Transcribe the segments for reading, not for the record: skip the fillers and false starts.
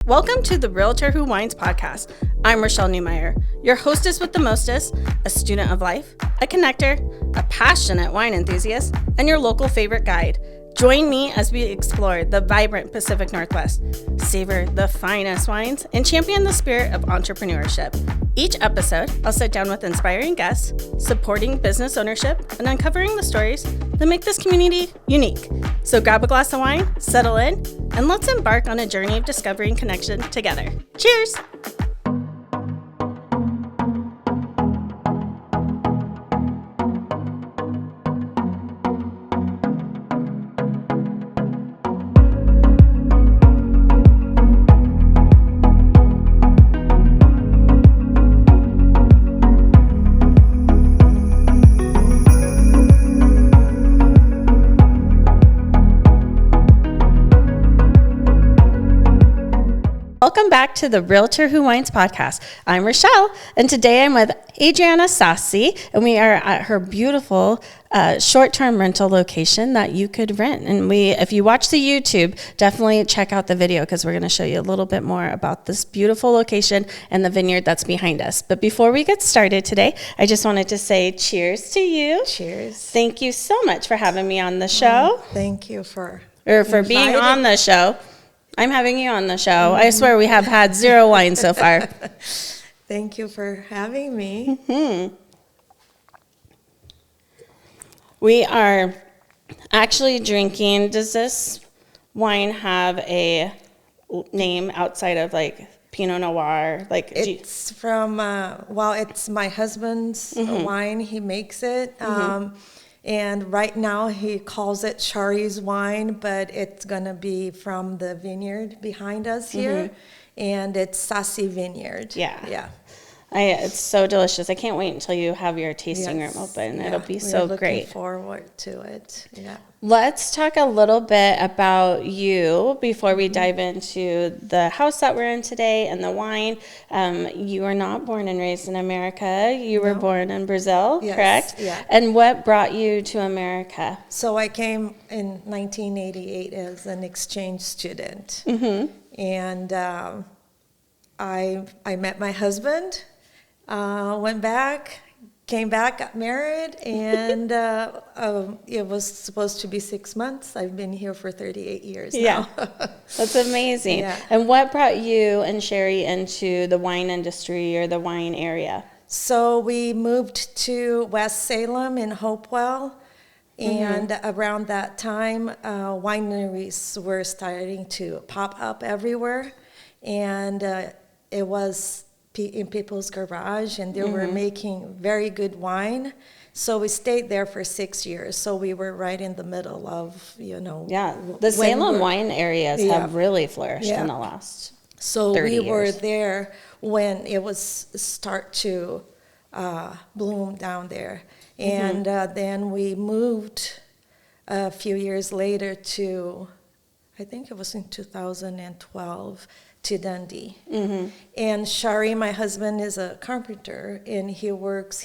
Welcome to the Realtor Who Wines podcast. I'm Rashelle Newmyer, your hostess with the mostest, a student of life, a connector, a passionate wine enthusiast, and your local favorite guide. Join me as we explore the vibrant Pacific Northwest, savor the finest wines, and champion the spirit of entrepreneurship. Each episode, I'll sit down with inspiring guests, supporting business ownership, and uncovering the stories that make this community unique. So grab a glass of wine, settle in, and let's embark on a journey of discovery and connection together. Cheers! Welcome back to the Realtor Who Wines podcast. I'm Rashelle, and today I'm with Adriana Sassi, and we are at her beautiful short-term rental location that you could rent. And if you watch the YouTube, definitely check out the video because we're going to show you a little bit more about this beautiful location and the vineyard that's behind us. But before we get started today, I just wanted to say cheers to you. Cheers. Thank you so much for having me on the show. Thank you for being on the show. I'm having you on the show. Mm-hmm. I swear we have had 0 wine so far. Thank you for having me. Mm-hmm. We are actually drinking. Does this wine have a name outside of like Pinot Noir? It's from, it's my husband's wine. He makes it. And right now he calls it Shari's wine, but it's going to be from the vineyard behind us here. And it's Sassi Vineyard. Yeah. It's so delicious. I can't wait until you have your tasting room open. Yeah. It'll be so great. Looking forward to it. Yeah. Let's talk a little bit about you before we dive into the house that we're in today and the wine. You were not born and raised in America. You were born in Brazil, correct? Yeah. And what brought you to America? So I came in 1988 as an exchange student. And I met my husband. Went back, came back, got married, and it was supposed to be 6 months. I've been here for 38 years now. That's amazing. Yeah. And what brought you and Sherry into the wine industry or the wine area? So we moved to West Salem in Hopewell, and around that time, wineries were starting to pop up everywhere, and it was in people's garage, and they were making very good wine. So we stayed there for 6 years. So we were right in the middle of, the Salem wine areas have really flourished in the last 30 years. We were there when it was start to bloom down there. And then we moved a few years later to, I think it was in 2012, to Dundee. And Shari, my husband, is a carpenter, and he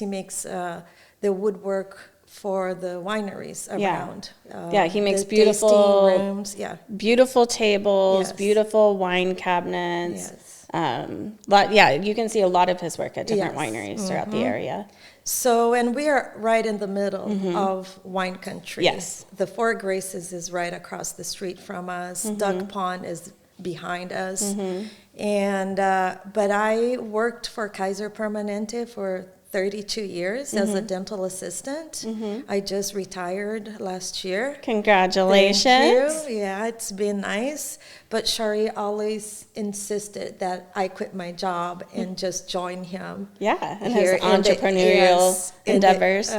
makes the woodwork for the wineries around. He makes beautiful rooms. Beautiful tables, beautiful wine cabinets. You can see a lot of his work at different wineries throughout the area. So, and we are right in the middle of wine country. Yes. The Four Graces is right across the street from us. Duck Pond is behind us. And but I worked for Kaiser Permanente for 32 years as a dental assistant. I just retired last year. Congratulations. Thank you. Yeah, it's been nice. But Shari always insisted that I quit my job and just join him. And his entrepreneurial endeavors.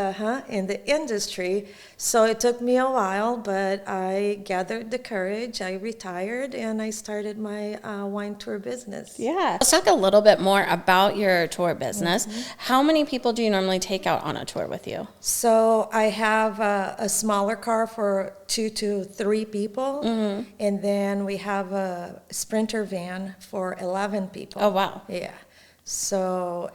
In the industry. So it took me a while, but I gathered the courage. I retired, and I started my wine tour business. Let's talk a little bit more about your tour business. How many people do you normally take out on a tour with you? So I have a smaller car for 2 to 3 people, and then we have a Sprinter van for 11 people. Oh, wow. Yeah. So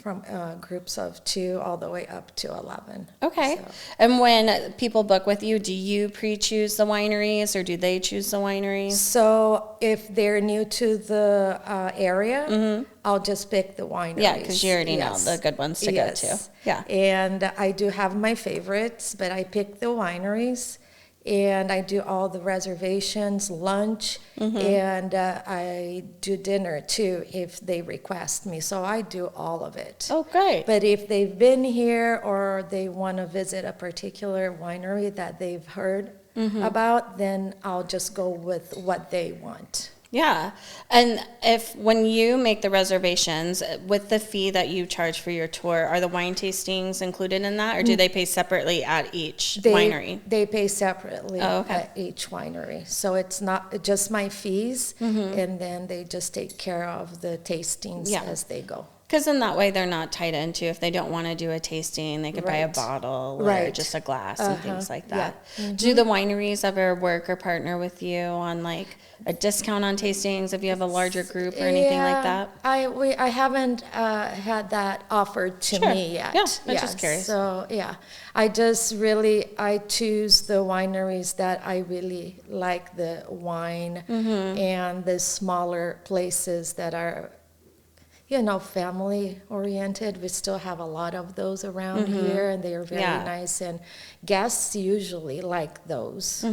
from groups of 2 all the way up to 11. Okay. So. And when people book with you, do you pre-choose the wineries or do they choose the wineries? So if they're new to the area, I'll just pick the wineries. Yeah, because you already know the good ones to go to. Yeah. And I do have my favorites, but I pick the wineries. And I do all the reservations, lunch, and I do dinner too if they request me. So I do all of it. Oh, great. But if they've been here or they want to visit a particular winery that they've heard about, then I'll just go with what they want. Yeah. And when you make the reservations with the fee that you charge for your tour, are the wine tastings included in that, or do they pay separately at each winery? They pay separately okay. at each winery. So it's not just my fees, and then they just take care of the tastings as they go. Because in that way, they're not tied into, if they don't want to do a tasting, they could buy a bottle or just a glass and things like that. Yeah. Do the wineries ever work or partner with you on like a discount on tastings if you have a larger group or anything like that? I haven't had that offered to me yet. Yeah, I'm just curious. So I choose the wineries that I really like the wine and the smaller places that are family oriented. We still have a lot of those around here, and they are very nice, and guests usually like those.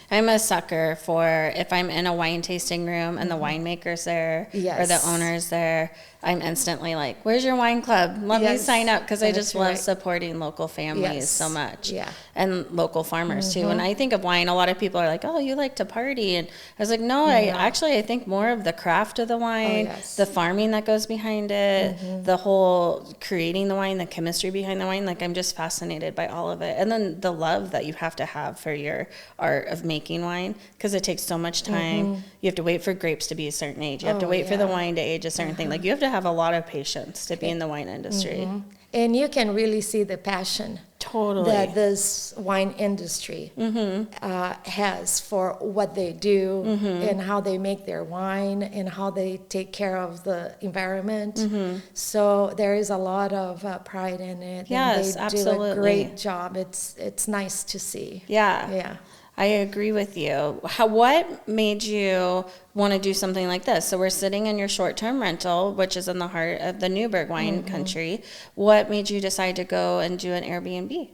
I'm a sucker for if I'm in a wine tasting room and the winemaker's there or the owner's there, I'm instantly like, where's your wine club? Let me sign up, because I just love supporting local families so much. And local farmers too. When I think of wine, a lot of people are like, oh, you like to party. And I was like, no, I think more of the craft of the wine, the farming that goes behind it, the whole creating the wine, the chemistry behind the wine. Like, I'm just fascinated by all of it. And then the love that you have to have for your art of making wine, because it takes so much time. You have to wait for grapes to be a certain age. You have to wait for the wine to age a certain thing. Like, you have to have a lot of patience to be in the wine industry. And you can really see the passion that this wine industry has for what they do and how they make their wine and how they take care of the environment. So there is a lot of pride in it. Yes, and they do a great job. It's nice to see. Yeah. I agree with you. What made you want to do something like this? So we're sitting in your short-term rental, which is in the heart of the Newberg wine country. What made you decide to go and do an Airbnb?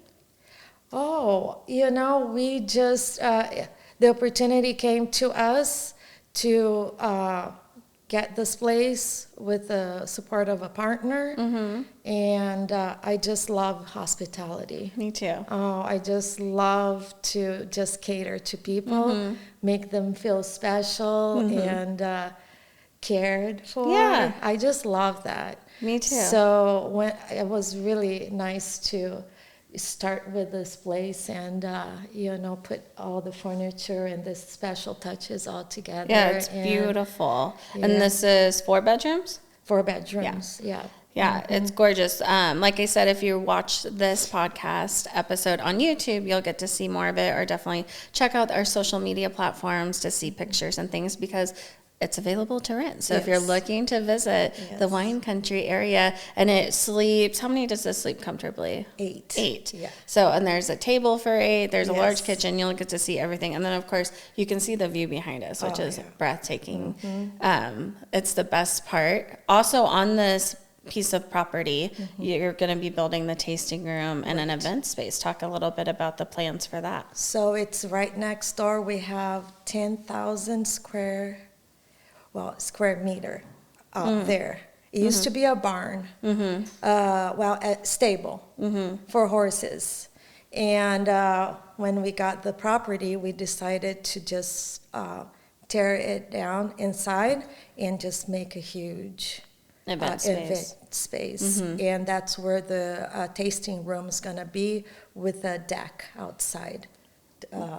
Oh, we just, the opportunity came to us to get this place with the support of a partner. And I just love hospitality. Me too. Oh, I just love to just cater to people, make them feel special and cared for. Yeah. I just love that. Me too. So it was really nice to start with this place and put all the furniture and the special touches all together. Yeah, it's beautiful. And this is 4 bedrooms? 4 bedrooms. Yeah, it's gorgeous. Like I said, if you watch this podcast episode on YouTube, you'll get to see more of it, or definitely check out our social media platforms to see pictures and things, because it's available to rent. So if you're looking to visit the wine country area, and it sleeps, how many does this sleep comfortably? 8. 8. Yeah. So, and there's a table for 8, there's a large kitchen, you'll get to see everything. And then of course you can see the view behind us, which is breathtaking. It's the best part. Also on this piece of property, you're going to be building the tasting room and an event space. Talk a little bit about the plans for that. So it's right next door. We have 10,000 square meter out there. It used to be a barn, a stable for horses. And when we got the property, we decided to just tear it down inside and just make a huge event space. And that's where the tasting room is going to be, with a deck outside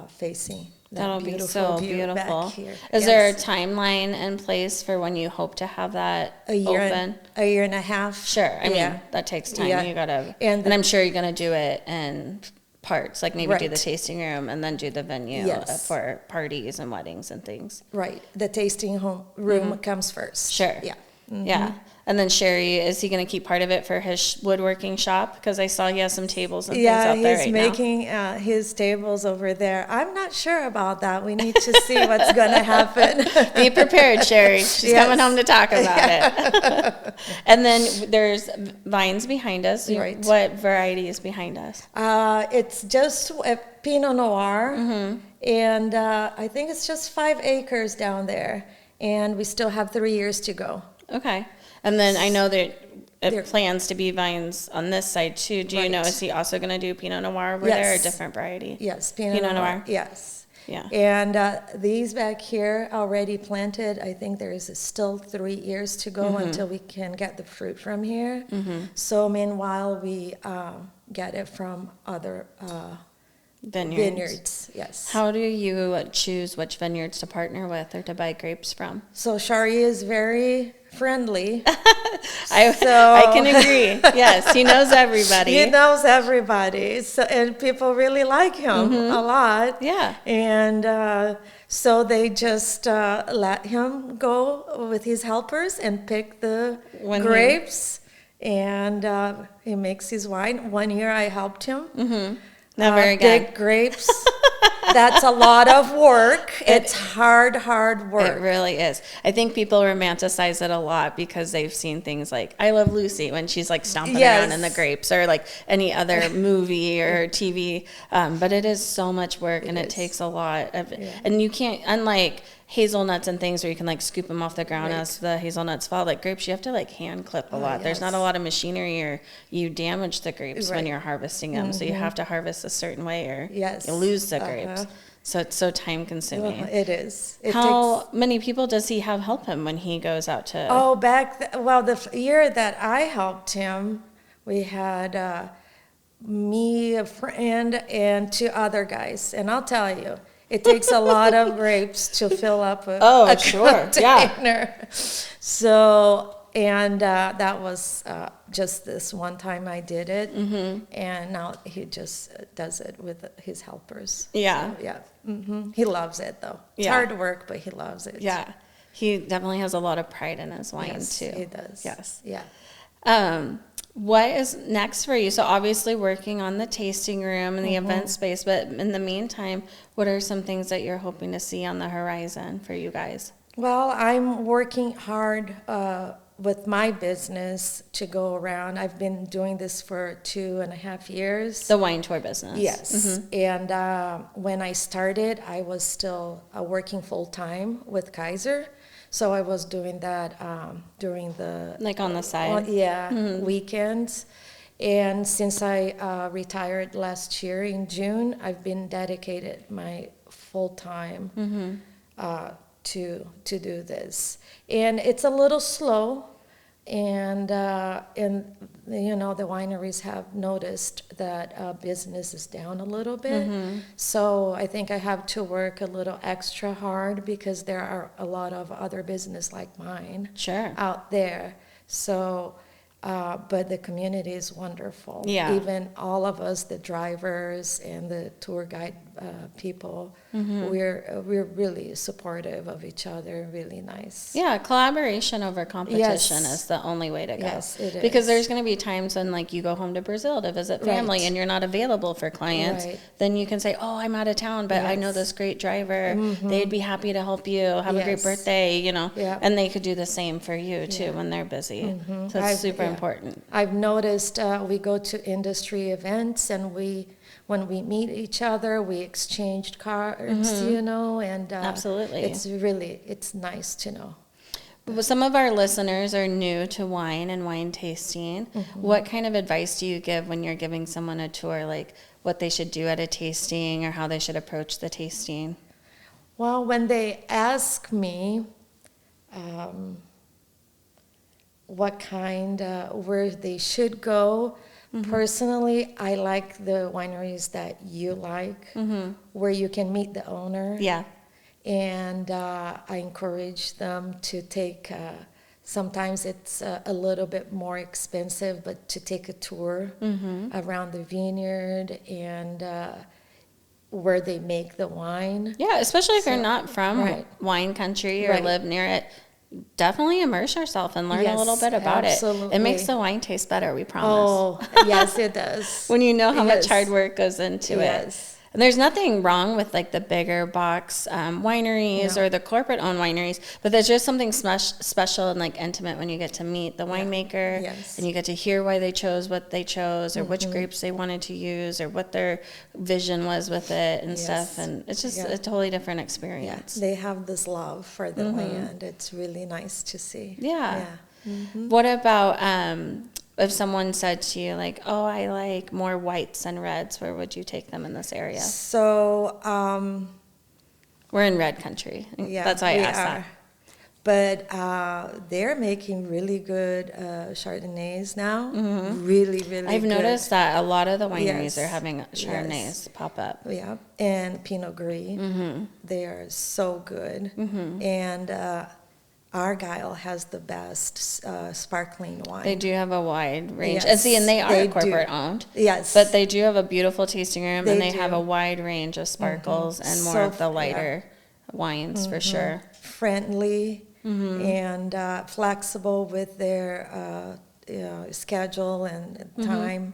facing. That'll be so beautiful. Is there a timeline in place for when you hope to have that open? A year and a half. Sure. I mean, that takes time. You gotta, and I'm sure you're gonna do it in parts, like maybe do the tasting room and then do the venue for parties and weddings and things. Right. The tasting room comes first. Sure. Yeah. Yeah. And then Sherry, is he going to keep part of it for his woodworking shop? Because I saw he has some tables and things out there right now. Yeah, he's making his tables over there. I'm not sure about that. We need to see what's going to happen. Be prepared, Sherry. She's coming home to talk about it. And then there's vines behind us. Right. What variety is behind us? It's just a Pinot Noir, and I think it's just 5 acres down there, and we still have 3 years to go. Okay. And then I know that it plans to be vines on this side too. Do you know, is he also going to do Pinot Noir over there, or a different variety? Yes, Pinot Noir. Yes. Yeah. And these back here already planted. I think there is still 3 years to go until we can get the fruit from here. So meanwhile, we get it from other vineyards. Yes. How do you choose which vineyards to partner with or to buy grapes from? So Shari is very friendly. I can agree. Yes, he knows everybody. He knows everybody. So, and people really like him a lot. Yeah. And so they just let him go with his helpers and pick the grapes. And he makes his wine. 1 year I helped him. Never again. Big grapes. That's a lot of work. It's hard work. It really is. I think people romanticize it a lot because they've seen things like I Love Lucy when she's like stomping around in the grapes, or like any other movie or TV. But it is so much work, and it takes a lot of, and you can't, unlike hazelnuts and things where you can like scoop them off the ground as the hazelnuts fall, like grapes, you have to like hand clip a lot. There's not a lot of machinery, or you damage the grapes when you're harvesting them. So you have to harvest a certain way, or you lose the grapes. So it's so time consuming. It is. How many people does he have help him when he goes out to? Oh, the year that I helped him, we had me, a friend, and 2 other guys. And I'll tell you, it takes a lot of grapes to fill up a container. Yeah. So, and that was just this one time I did it. And now he just does it with his helpers. Yeah. So, yeah. He loves it, though. It's hard work, but he loves it. Yeah. He definitely has a lot of pride in his wine, too. He does. Yes. Yeah. What is next for you? So obviously working on the tasting room and the event space, but in the meantime, what are some things that you're hoping to see on the horizon for you guys? Well, I'm working hard with my business to go around. I've been doing this for 2.5 years. The wine tour business. Yes. And when I started, I was still working full-time with Kaiser. So I was doing that during the... Like on the side? Weekends. And since I retired last year in June, I've been dedicated my full-time to do this. And it's a little slow. And you know, the wineries have noticed that business is down a little bit. So I think I have to work a little extra hard because there are a lot of other business like mine out there. So, but the community is wonderful. Yeah. Even all of us, the drivers and the tour guide people, we're really supportive of each other, really nice. Yeah, collaboration over competition is the only way to go. Yes, it is. Because there's going to be times when like you go home to Brazil to visit family and you're not available for clients. Then you can say, oh, I'm out of town, but I know this great driver. They'd be happy to help you. Have a great birthday, you know. And they could do the same for you too when they're busy. So it's super important. I've noticed we go to industry events, and when we meet each other, we exchanged cards, you know, and absolutely, it's nice to know. Well, some of our listeners are new to wine and wine tasting. What kind of advice do you give when you're giving someone a tour, like what they should do at a tasting or how they should approach the tasting? Well, when they ask me what kind, where they should go, personally, I like the wineries that you like, where you can meet the owner. Yeah. And I encourage them to take, sometimes it's a little bit more expensive, but to take a tour around the vineyard and where they make the wine. Yeah, especially if you're not from wine country or live near it. definitely immerse yourself and learn a little bit about absolutely. it. It makes the wine taste better, we promise. Oh, yes, it does. When you know how much hard work goes into it. And there's nothing wrong with like the bigger box wineries or the corporate owned wineries, but there's just something special and like intimate when you get to meet the winemaker and you get to hear why they chose what they chose or which grapes they wanted to use or what their vision was with it and stuff. And it's just a totally different experience. They have this love for the land. It's really nice to see. Yeah. What about if someone said to you, like, oh, I like more whites and reds, where would you take them in this area? So, we're in red country. Yeah, that's why I asked that. But they're making really good Chardonnays now. Really, really I've good. noticed that a lot of the wineries are having Chardonnays pop up. Yeah, and Pinot Gris. They are so good. And Argyle has the best sparkling wine. They do have a wide range. And see, and they are corporate owned. Yes. But they do have a beautiful tasting room, and they have a wide range of sparkles and more of the lighter wines for sure. Friendly and flexible with their schedule and time.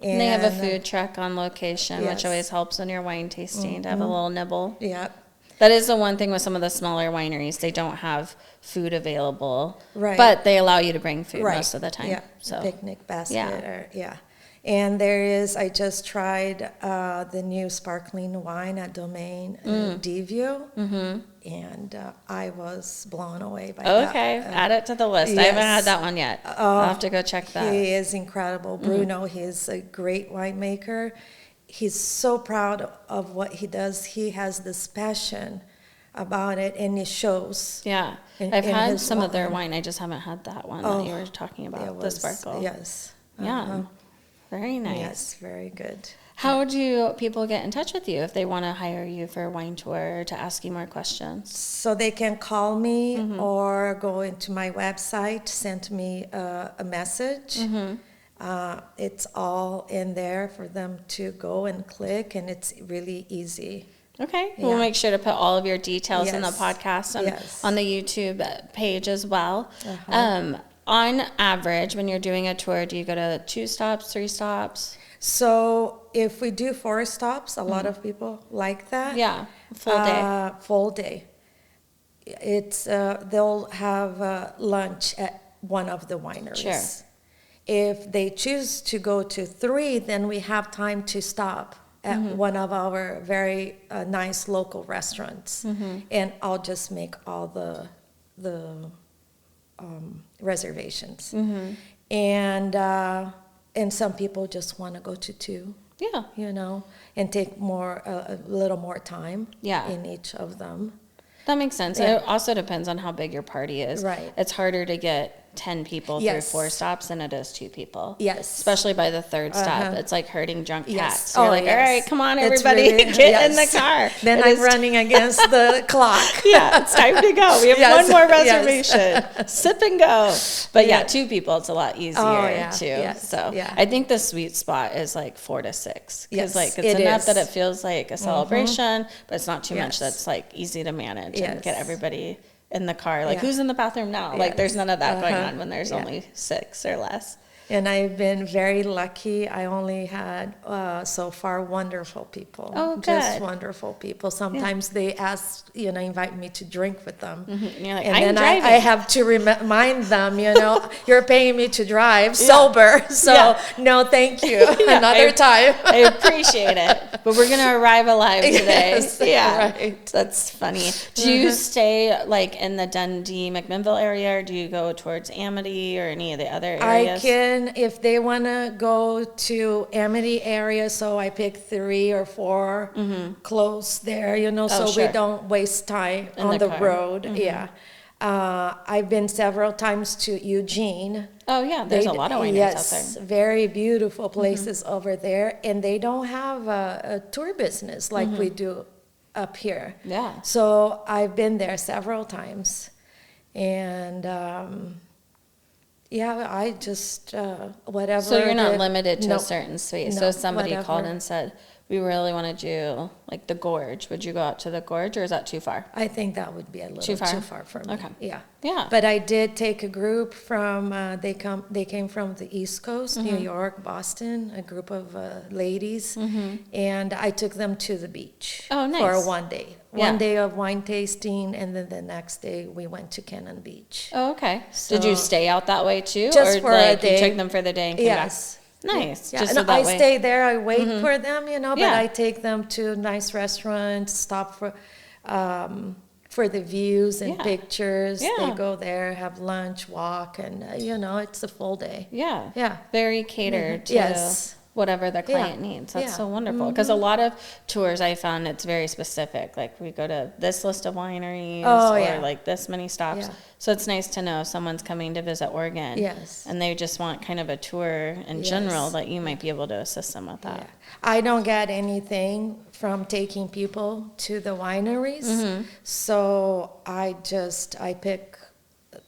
And they have a food truck on location, which always helps when you're wine tasting to have a little nibble. Yeah. That is the one thing with some of the smaller wineries. They don't have food available, right? But they allow you to bring food most of the time. Yeah, so picnic basket. And there is, I just tried the new sparkling wine at Domaine Divio, and I was blown away by that. Okay, add it to the list. I haven't had that one yet. I'll have to go check that. He is incredible. Bruno, he's a great winemaker. He's so proud of what he does. He has this passion about it, and it shows. Yeah, I've had some of their wine. I just haven't had that one that you were talking about, the sparkle. Yes. Yeah, very nice. Yes, very good. How do people get in touch with you if they want to hire you for a wine tour or to ask you more questions? So they can call me or go into my website, send me a message. It's all in there for them to go and click, and it's really easy. Okay, we'll make sure to put all of your details in the podcast and on the YouTube page as well. On average, when you're doing a tour, do you go to 2 stops, 3 stops? So if we do 4 stops, a lot of people like that. Yeah, full day. Full day. It's they'll have lunch at one of the wineries. Sure. If they choose to go to 3, then we have time to stop at one of our very nice local restaurants, and I'll just make all the reservations. And some people just want to go to 2. Yeah. You know, and take a little more time. Yeah. In each of them. That makes sense. Yeah. It also depends on how big your party is. Right. It's harder to get 10 people through 4 stops than it is 2 people. Yes. Especially by the 3rd stop. It's like herding drunk cats. Yes. You're like, all right, come on, everybody, really, get in the car. Then I'm running against the clock. Yeah, it's time to go. We have one more reservation. Sip and go. But 2 people, it's a lot easier too. So I think the sweet spot is like 4 to 6. Because like it's enough that it feels like a celebration, but it's not too much that's like easy to manage and get everybody in the car. Like who's in the bathroom now? Like there's none of that going on when there's only 6 or less. And I've been very lucky. I only had, so far, wonderful people. Oh, good. Just wonderful people. Sometimes they ask, invite me to drink with them. And you're like, and I'm then driving. I have to remind them, you're paying me to drive sober. So, no, thank you. Another time. I appreciate it. But we're going to arrive alive today. Yes, right. That's funny. Do you stay like in the Dundee, McMinnville area, or do you go towards Amity or any of the other areas? I can, if they want to go to Amity area, so I pick 3 or 4 close there, so we don't waste time on the road. Yeah. I've been several times to Eugene. Oh, yeah, there's a lot of wineries out there. Yes, very beautiful places over there, and they don't have a tour business like we do up here. Yeah. So I've been there several times, and I just whatever. So you're not limited to a certain space. So if somebody called and said, we really want to do like the gorge, would you go out to the gorge, or is that too far? I think that would be a little too far for me. Okay. Yeah. Yeah. But I did take a group from, they came from the East Coast, New York, Boston, a group of ladies, and I took them to the beach. Oh, nice. For one day. Yeah. One day of wine tasting, and then the next day we went to Cannon Beach. Oh, okay. So, did you stay out that way too? Just or for like a day. You took them for the day and came back? Nice. Yeah. Just And so that I way. stay there, I wait for them, you know, but Yeah. I take them to nice restaurants, stop for the views and Yeah. pictures. Yeah. They go there, have lunch, walk, and, you know, it's a full day. Yeah. Yeah. Very catered to Yes. whatever the client Yeah. needs. That's Yeah. so wonderful. Because a lot of tours I found, it's very specific. Like we go to this list of wineries or yeah. like this many stops. Yeah. So it's nice to know someone's coming to visit Oregon. Yes. And they just want kind of a tour in Yes. general that you might be able to assist them with that. Yeah. I don't get anything from taking people to the wineries. So I pick,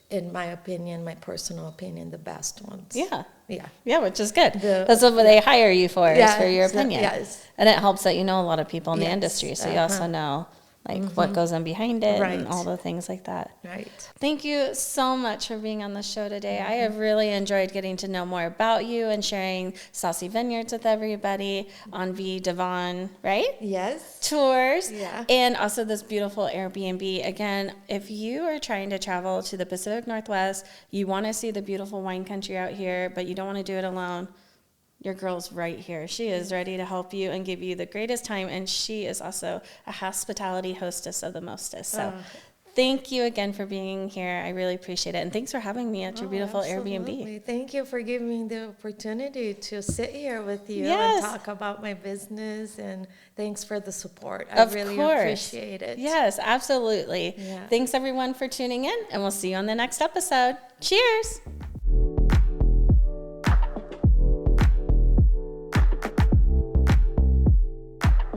in my opinion, my personal opinion, the best ones. Yeah. Yeah. Yeah, which is good. The- That's what they hire you for, is for your so- opinion. yes. And it helps that you know a lot of people in the Yes, industry, so you also know like what goes in behind it and Right. all the things like that. Right. Thank you so much for being on the show today. I have really enjoyed getting to know more about you and sharing Sassi Vineyards with everybody on Envie De Vin, right? Yes. Tours. Yeah. And also this beautiful Airbnb. Again, if you are trying to travel to the Pacific Northwest, you want to see the beautiful wine country out here, but you don't want to do it alone, your girl's right here. She is ready to help you and give you the greatest time, and she is also a hospitality hostess of the mostest. So thank you again for being here. I really appreciate it. And thanks for having me at your beautiful Airbnb. Absolutely. Thank you for giving me the opportunity to sit here with you Yes. and talk about my business, and thanks for the support. Of I really course. appreciate it. Yes, absolutely. Yeah. Thanks everyone for tuning in, and we'll see you on the next episode. Cheers.